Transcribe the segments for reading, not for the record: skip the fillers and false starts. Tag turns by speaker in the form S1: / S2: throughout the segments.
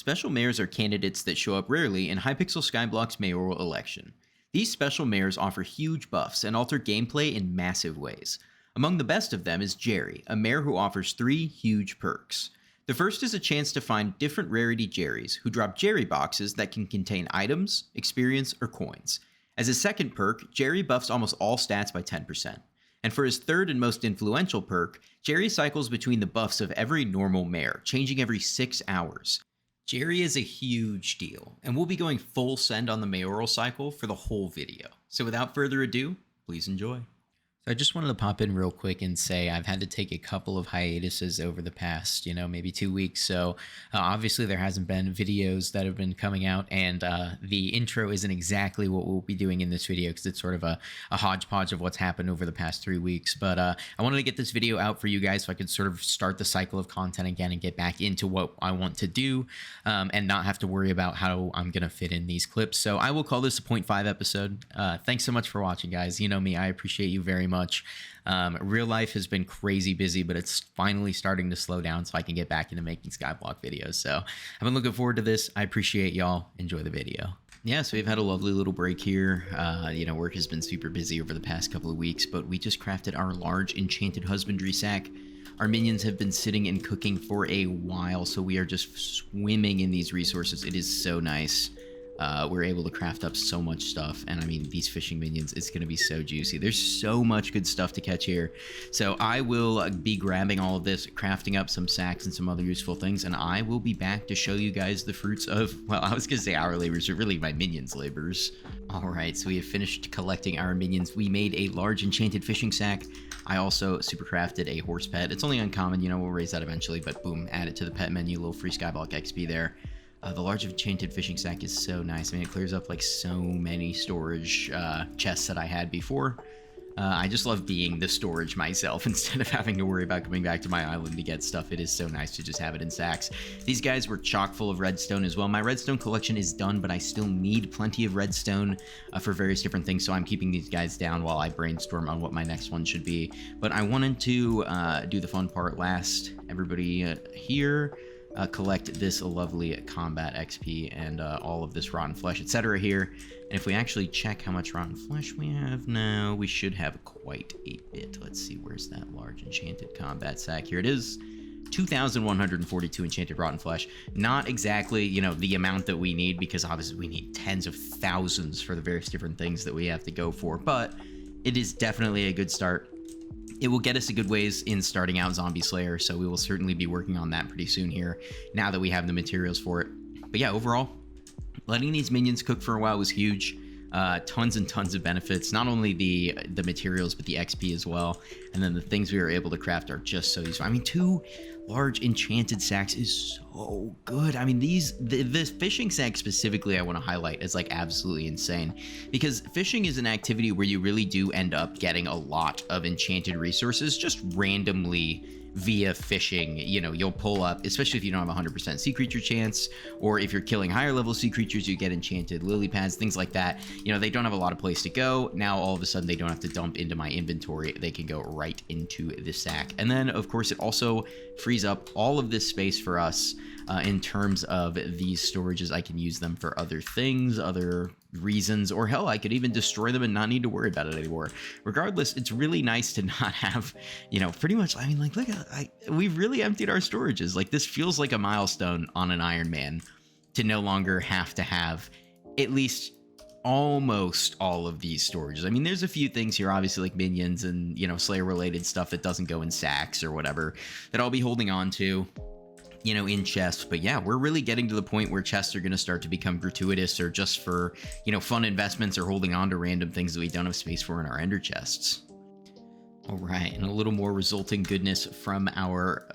S1: Special mayors are candidates that show up rarely in Hypixel Skyblock's mayoral election. These special mayors offer huge buffs and alter gameplay in massive ways. Among the best of them is Jerry, a mayor who offers 3 huge perks. The first is a chance to find different rarity Jerrys, who drop Jerry boxes that can contain items, experience, or coins. As a second perk, Jerry buffs almost all stats by 10%. And for his third and most influential perk, Jerry cycles between the buffs of every normal mayor, changing every 6 hours. Jerry is a huge deal, and we'll be going full send on the mayoral cycle for the whole video. So without further ado, please enjoy. So I just wanted to pop in real quick and say I've had to take a couple of hiatuses over the past, maybe 2 weeks. So obviously there hasn't been videos that have been coming out, and the intro isn't exactly what we'll be doing in this video because it's sort of a hodgepodge of what's happened over the past 3 weeks. But I wanted to get this video out for you guys so I could sort of start the cycle of content again and get back into what I want to do and not have to worry about how I'm going to fit in these clips. So I will call this a 0.5 episode. Thanks so much for watching, guys. You know me, I appreciate you very much. Real life has been crazy busy, but it's finally starting to slow down so I can get back into making Skyblock videos. So I've been looking forward to this. I appreciate y'all. Enjoy the video. Yeah, so we've had a lovely little break here. Work has been super busy over the past couple of weeks, but we just crafted our large enchanted husbandry sack. Our minions have been sitting and cooking for a while, so we are just swimming in these resources. It is so nice. We're able to craft up so much stuff, and I mean, these fishing minions, it's going to be so juicy. There's so much good stuff to catch here. So I will be grabbing all of this, crafting up some sacks and some other useful things, and I will be back to show you guys the fruits of, well, I was going to say our labors, but really my minions' labors. All right, so we have finished collecting our minions. We made a large enchanted fishing sack. I also super crafted a horse pet. It's only uncommon, we'll raise that eventually, but boom, add it to the pet menu, little free Skyblock XP there. The large enchanted fishing sack is so nice. I mean, it clears up like so many storage chests that I had before. I just love being the storage myself instead of having to worry about coming back to my island to get stuff. It is so nice to just have it in sacks. These guys were chock full of redstone as well. My redstone collection is done, but I still need plenty of redstone for various different things. So I'm keeping these guys down while I brainstorm on what my next one should be. But I wanted to do the fun part last. Everybody here. Collect this lovely combat XP and all of this rotten flesh, etc. here. And if we actually check how much rotten flesh we have now, we should have quite a bit. Let's see, where's that large enchanted combat sack? Here it is. 2,142 enchanted rotten flesh. Not exactly, the amount that we need, because obviously we need tens of thousands for the various different things that we have to go for, but it is definitely a good start. It will get us a good ways in starting out Zombie Slayer, so we will certainly be working on that pretty soon here, now that we have the materials for it. But yeah, overall, letting these minions cook for a while was huge. Tons and tons of benefits, not only the materials, but the XP as well. And then the things we were able to craft are just so useful. I mean, 2 large enchanted sacks is so good. I mean, the fishing sack specifically I want to highlight is like absolutely insane, because fishing is an activity where you really do end up getting a lot of enchanted resources just randomly via fishing. You'll pull up, especially if you don't have 100% sea creature chance, or if you're killing higher level sea creatures, you get enchanted lily pads, things like that. They don't have a lot of place to go. Now all of a sudden they don't have to dump into my inventory. They can go right into the sack. And then of course it also frees up all of this space for us in terms of these storages. I can use them for other things, other reasons, or hell, I could even destroy them and not need to worry about it anymore. Regardless, it's really nice to not have, pretty much, I mean, like, look, we've really emptied our storages. Like, this feels like a milestone on an Ironman to no longer have to have at least almost all of these storages. I mean, there's a few things here, obviously, like minions and, Slayer related stuff that doesn't go in sacks or whatever, that I'll be holding on to, in chests. But yeah, we're really getting to the point where chests are going to start to become gratuitous, or just for, fun investments, or holding on to random things that we don't have space for in our ender chests. All right, and a little more resulting goodness from our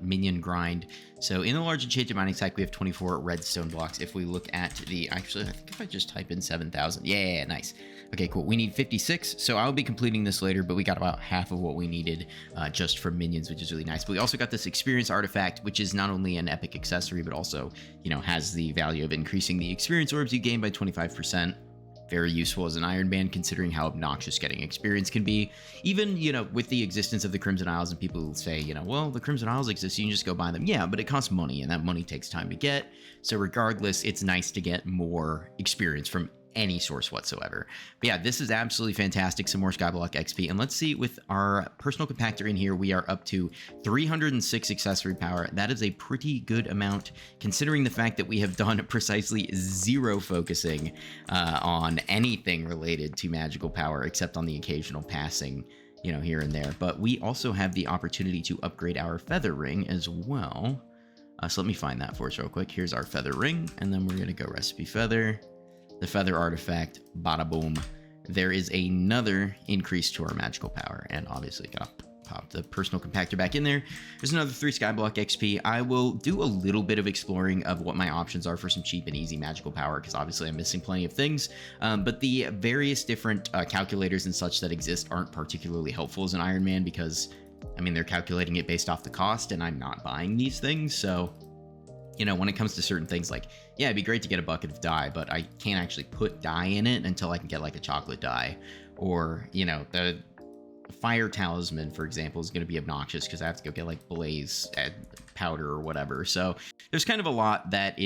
S1: minion grind. So in the large enchanted mining sack, we have 24 redstone blocks. If we look at actually, I think if I just type in 7,000, yeah, nice. Okay, cool. We need 56, so I'll be completing this later, but we got about half of what we needed just for minions, which is really nice. But we also got this experience artifact, which is not only an epic accessory, but also, has the value of increasing the experience orbs you gain by 25%. very useful as an Ironman, considering how obnoxious getting experience can be. Even, you know, with the existence of the Crimson Isles, and people will say, you know, well, the Crimson Isles exist, you can just go buy them. Yeah, but it costs money, and that money takes time to get. So regardless, it's nice to get more experience from any source whatsoever. But yeah, this is absolutely fantastic. Some more Skyblock XP. And let's see, with our personal compactor in here, we are up to 306 accessory power. That is a pretty good amount, considering the fact that we have done precisely 0 focusing on anything related to magical power, except on the occasional passing, you know, here and there. But we also have the opportunity to upgrade our feather ring as well. So let me find that for us real quick. Here's our feather ring, and then we're going to go recipe feather. The feather artifact, bada boom. There is another increase to our magical power, and obviously gotta pop the personal compactor back in there. There's another 3 Skyblock XP. I will do a little bit of exploring of what my options are for some cheap and easy magical power, because obviously I'm missing plenty of things. But the various different calculators and such that exist aren't particularly helpful as an Ironman, because, I mean, they're calculating it based off the cost, and I'm not buying these things, so... You know, when it comes to certain things, like, yeah, it'd be great to get a bucket of dye, but I can't actually put dye in it until I can get like a chocolate dye. Or, you know, the fire talisman, for example, is going to be obnoxious because I have to go get like blaze powder or whatever. So there's kind of a lot that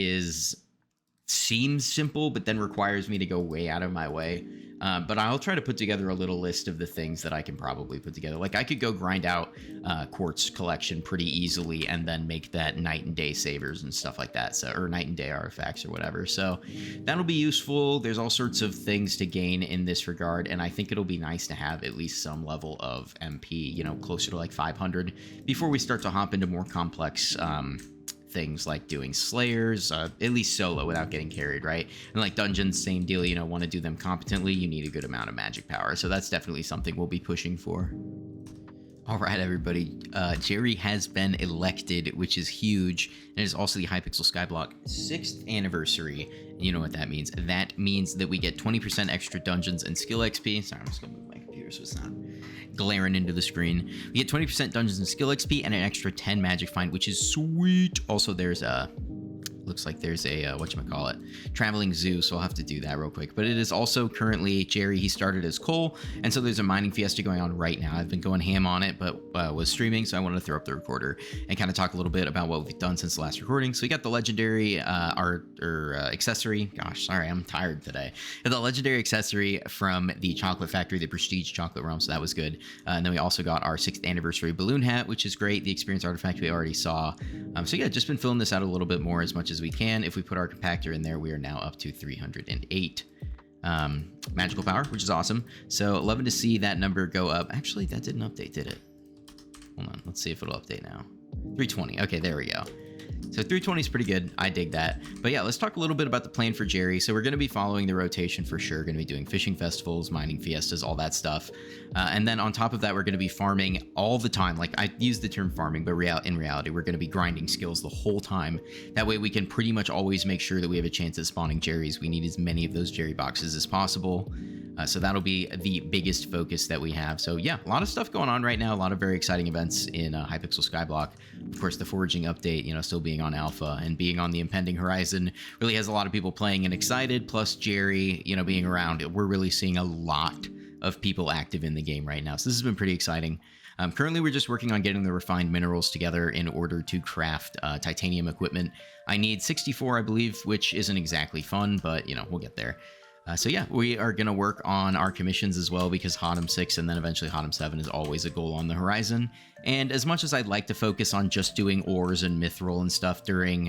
S1: seems simple, but then requires me to go way out of my way. But I'll try to put together a little list of the things that I can probably put together. Like, I could go grind out quartz collection pretty easily and then make that night and day savers and stuff like that. So, or night and day artifacts or whatever. So that'll be useful. There's all sorts of things to gain in this regard. And I think it'll be nice to have at least some level of MP, you know, closer to like 500 before we start to hop into more complex things like doing slayers, at least solo without getting carried, right? And like dungeons, same deal, you know, want to do them competently, you need a good amount of magic power. So that's definitely something we'll be pushing for. All right, everybody, Jerry has been elected, which is huge. And it is also the Hypixel Skyblock 6th anniversary. You know what that means. That means that we get 20% extra dungeons and skill XP. Sorry, I'm just gonna move my computer so it's not glaring into the screen. We get 20% dungeons and skill XP and an extra 10 magic find, which is sweet. Also, there's a... looks like there's a whatchamacallit, traveling zoo, so I'll have to do that real quick. But it is also currently Jerry, he started as Cole, and so there's a mining fiesta going on right now. I've been going ham on it, but was streaming, so I wanted to throw up the recorder and kind of talk a little bit about what we've done since the last recording. So we got the legendary accessory. Gosh, sorry, I'm tired today. The legendary accessory from the chocolate factory, the prestige chocolate realm, so that was good. And then we also got our 6th anniversary balloon hat, which is great. The experience artifact we already saw. So yeah, just been filling this out a little bit more as much as we can. If we put our compactor in there, we are now up to 308 magical power, which is awesome. So loving to see that number go up. Actually, that didn't update, did it? Hold on, let's see if it'll update now. 320. Okay, there we go. So 320 is pretty good. I dig that. But yeah, let's talk a little bit about the plan for Jerry. So we're going to be following the rotation for sure. Going to be doing fishing festivals, mining fiestas, all that stuff. And then on top of that, we're going to be farming all the time. Like, I use the term farming, but in reality, we're going to be grinding skills the whole time. That way we can pretty much always make sure that we have a chance at spawning Jerrys. We need as many of those Jerry boxes as possible. So that'll be the biggest focus that we have. So yeah, a lot of stuff going on right now. A lot of very exciting events in Hypixel Skyblock. Of course, the foraging update, you know, still being on alpha and being on the impending horizon really has a lot of people playing and excited. Plus Jerry, you know, being around. We're really seeing a lot of people active in the game right now. So this has been pretty exciting. Currently, we're just working on getting the refined minerals together in order to craft titanium equipment. I need 64, I believe, which isn't exactly fun, but, you know, we'll get there. So yeah, we are going to work on our commissions as well, because Hotum 6 and then eventually Hotum 7 is always a goal on the horizon. And as much as I'd like to focus on just doing ores and mithril and stuff during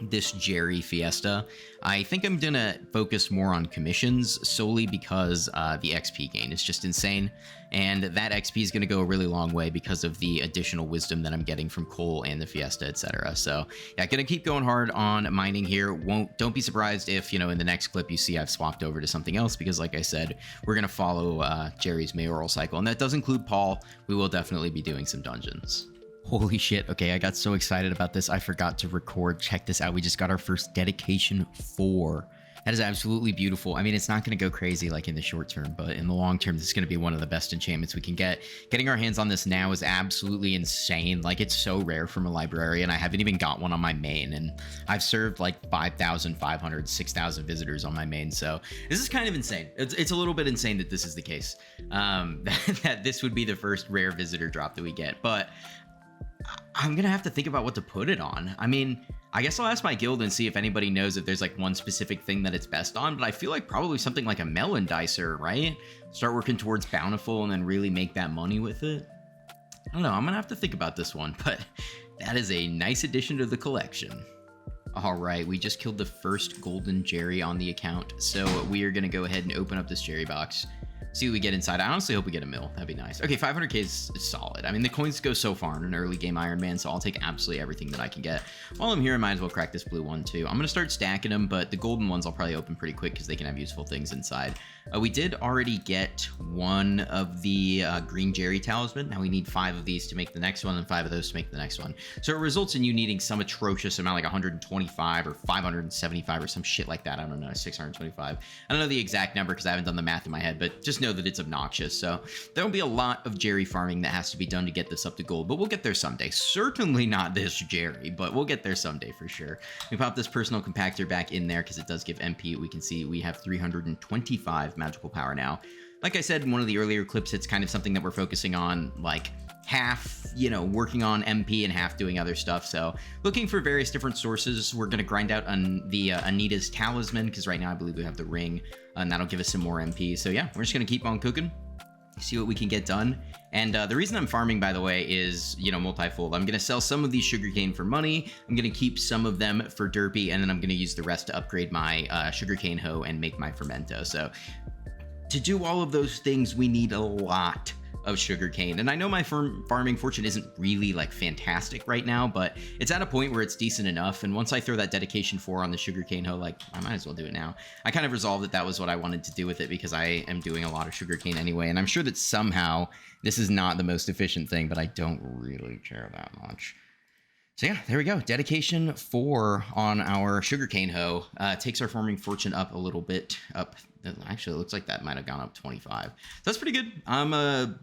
S1: this Jerry Fiesta, I think I'm going to focus more on commissions solely because the XP gain is just insane. And that XP is going to go a really long way because of the additional wisdom that I'm getting from Cole and the Fiesta, etc. So yeah, going to keep going hard on mining here. Don't be surprised if, you know, in the next clip you see I've swapped over to something else, because like I said, we're going to follow Jerry's mayoral cycle. And that does include Paul. We will definitely be doing some dungeons. Holy shit. Okay, I got so excited about this. I forgot to record. Check this out. We just got our first dedication for That is absolutely beautiful. I mean, it's not going to go crazy like in the short term, but in the long term, this is going to be one of the best enchantments we can get. Getting our hands on this now is absolutely insane. Like, it's so rare from a librarian. I haven't even got one on my main, and I've served like 5,500, 6,000 visitors on my main. So this is kind of insane. It's a little bit insane that this is the case. That this would be the first rare visitor drop that we get, but I'm gonna have to think about what to put it on. I mean, I guess I'll ask my guild and see if anybody knows if there's like one specific thing that it's best on, but I feel like probably something like a melon dicer, right? Start working towards bountiful and then really make that money with it. I don't know, I'm gonna have to think about this one, but that is a nice addition to the collection. All right, we just killed the first golden Jerry on the account, so we are gonna go ahead and open up this Jerry box. See what we get inside. I honestly hope we get a mill. That'd be nice. Okay, 500k is solid. I mean, the coins go so far in an early game Ironman, so I'll take absolutely everything that I can get. While I'm here, I might as well crack this blue one too. I'm going to start stacking them, but the golden ones I'll probably open pretty quick because they can have useful things inside. We did already get one of the green Jerry talisman. Now we need 5 of these to make the next one and 5 of those to make the next one. So it results in you needing some atrocious amount, like 125 or 575 or some shit like that. I don't know, 625. I don't know the exact number because I haven't done the math in my head, but just know that it's obnoxious. So there'll be a lot of Jerry farming that has to be done to get this up to gold, but we'll get there someday. Certainly not this Jerry, but we'll get there someday for sure. We pop this personal compactor back in there because it does give MP. We can see we have 325 magical power now. Like I said in one of the earlier clips, it's kind of something that we're focusing on, like half, you know, working on MP and half doing other stuff. So looking for various different sources. We're going to grind out on the Anita's talisman because right now I believe we have the ring and that'll give us some more MP. So yeah, we're just going to keep on cooking, see what we can get done. And the reason I'm farming, by the way, is, you know, multifold. I'm going to sell some of these sugarcane for money. I'm going to keep some of them for derpy, and then I'm going to use the rest to upgrade my sugarcane hoe and make my fermento. So to do all of those things, we need a lot of sugarcane. And I know my farming fortune isn't really like fantastic right now, but it's at a point where it's decent enough. And once I throw that dedication 4 on the sugarcane hoe, like, I might as well do it now. I kind of resolved that that was what I wanted to do with it because I am doing a lot of sugarcane anyway. And I'm sure that somehow this is not the most efficient thing, but I don't really care that much. So yeah, there we go. Dedication 4 on our sugarcane hoe takes our farming fortune up a little bit. Actually, it looks like that might have gone up 25. So that's pretty good. I'm a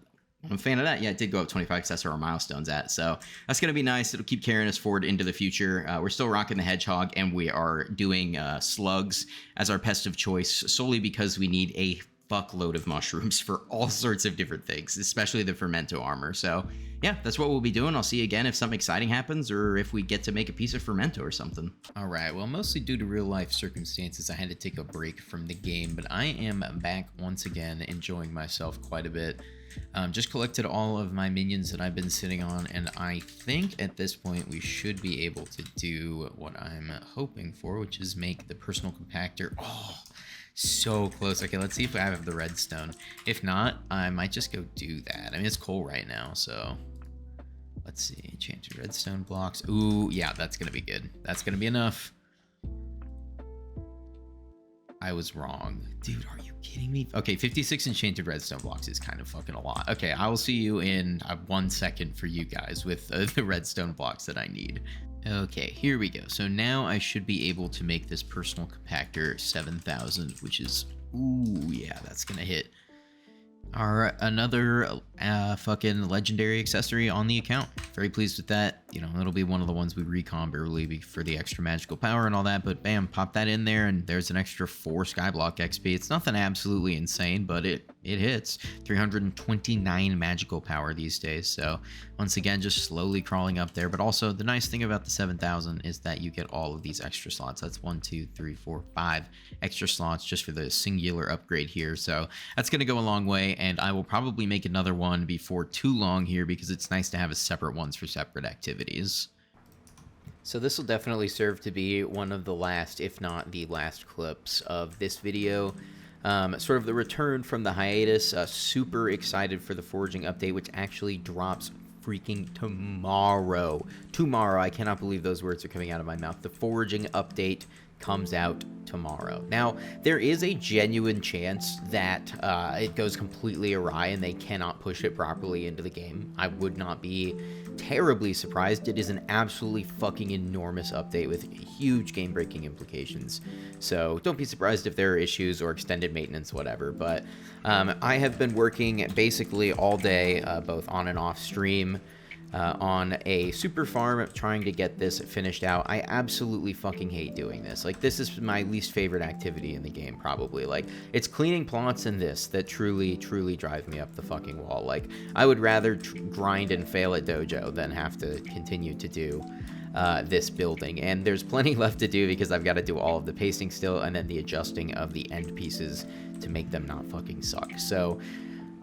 S1: fan of that. Yeah, it did go up 25 because that's where our milestone's at. So that's going to be nice. It'll keep carrying us forward into the future. We're still rocking the hedgehog, and we are doing slugs as our pest of choice solely because we need a fuckload of mushrooms for all sorts of different things, especially the fermento armor. So yeah, that's what we'll be doing. I'll see you again if something exciting happens or if we get to make a piece of fermento or something. All right, well, mostly due to real life circumstances, I had to take a break from the game, but I am back once again, enjoying myself quite a bit. Just collected all of my minions that I've been sitting on, and I think at this point we should be able to do what I'm hoping for, which is make the personal compactor. Oh, so close. Okay, let's see if I have the redstone. If not, I might just go do that. I mean, it's cool right now, so let's see. Change to redstone blocks. Ooh, yeah, that's gonna be good. That's gonna be enough. I was wrong. Dude, are you kidding me? Okay, 56 enchanted redstone blocks is kind of fucking a lot. Okay, I will see you in 1 second for you guys with the redstone blocks that I need. Okay, here we go. So now I should be able to make this personal compactor 7,000, which is, ooh, yeah, that's gonna hit. Another fucking legendary accessory on the account. Very pleased with that. You know, it'll be one of the ones we recomb early for the extra magical power and all that, but bam, pop that in there and there's an extra 4 Skyblock XP. It's nothing absolutely insane, but it hits. 329 magical power these days. So once again, just slowly crawling up there. But also the nice thing about the 7,000 is that you get all of these extra slots. That's 1, 2, 3, 4, 5 extra slots just for the singular upgrade here. So that's going to go a long way. And I will probably make another one before too long here because it's nice to have a separate ones for separate activities. So this will definitely serve to be one of the last, if not the last clips of this video. Sort of the return from the hiatus. Super excited for the foraging update, which actually drops freaking tomorrow. Tomorrow. I cannot believe those words are coming out of my mouth. The foraging update comes out tomorrow. Now, there is a genuine chance that it goes completely awry and they cannot push it properly into the game. I would not be terribly surprised. It is an absolutely fucking enormous update with huge game-breaking implications. So don't be surprised if there are issues or extended maintenance, whatever. But I have been working basically all day, both on and off stream, on a super farm, trying to get this finished out. I absolutely fucking hate doing this. Like, this is my least favorite activity in the game, probably. Like, it's cleaning plots and this that truly drive me up the fucking wall. Like, I would rather grind and fail at dojo than have to continue to do this building. And there's plenty left to do because I've got to do all of the pasting still, and then the adjusting of the end pieces to make them not fucking suck. So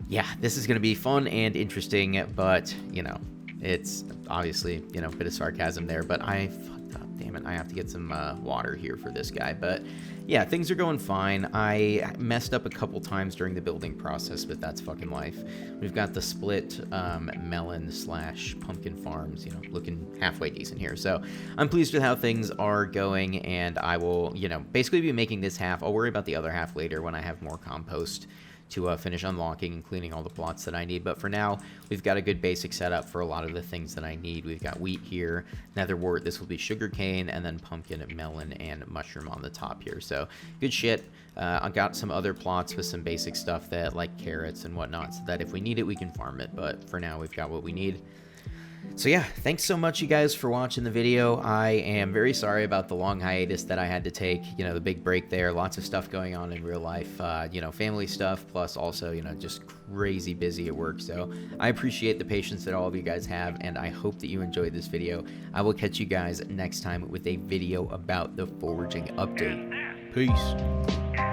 S1: yeah, this is gonna be fun and interesting, but you know, it's obviously, you know, a bit of sarcasm there, but I fucked up. Damn it, I have to get some water here for this guy. But yeah, things are going fine. I messed up a couple times during the building process, but that's fucking life. We've got the split melon / pumpkin farms, you know, looking halfway decent here. So I'm pleased with how things are going, and I will, you know, basically be making this half. I'll worry about the other half later when I have more compost to finish unlocking and cleaning all the plots that I need. But for now, we've got a good basic setup for a lot of the things that I need. We've got wheat here, netherwort, this will be sugarcane, and then pumpkin, melon, and mushroom on the top here. So good shit. I've got some other plots with some basic stuff that like carrots and whatnot, so that if we need it, we can farm it. But for now, we've got what we need. So yeah, thanks so much, you guys, for watching the video. I am very sorry about the long hiatus that I had to take, you know, the big break there. Lots of stuff going on in real life, you know, family stuff, plus also, you know, just crazy busy at work. So I appreciate the patience that all of you guys have, and I hope that you enjoyed this video. I will catch you guys next time with a video about the foraging update. Peace.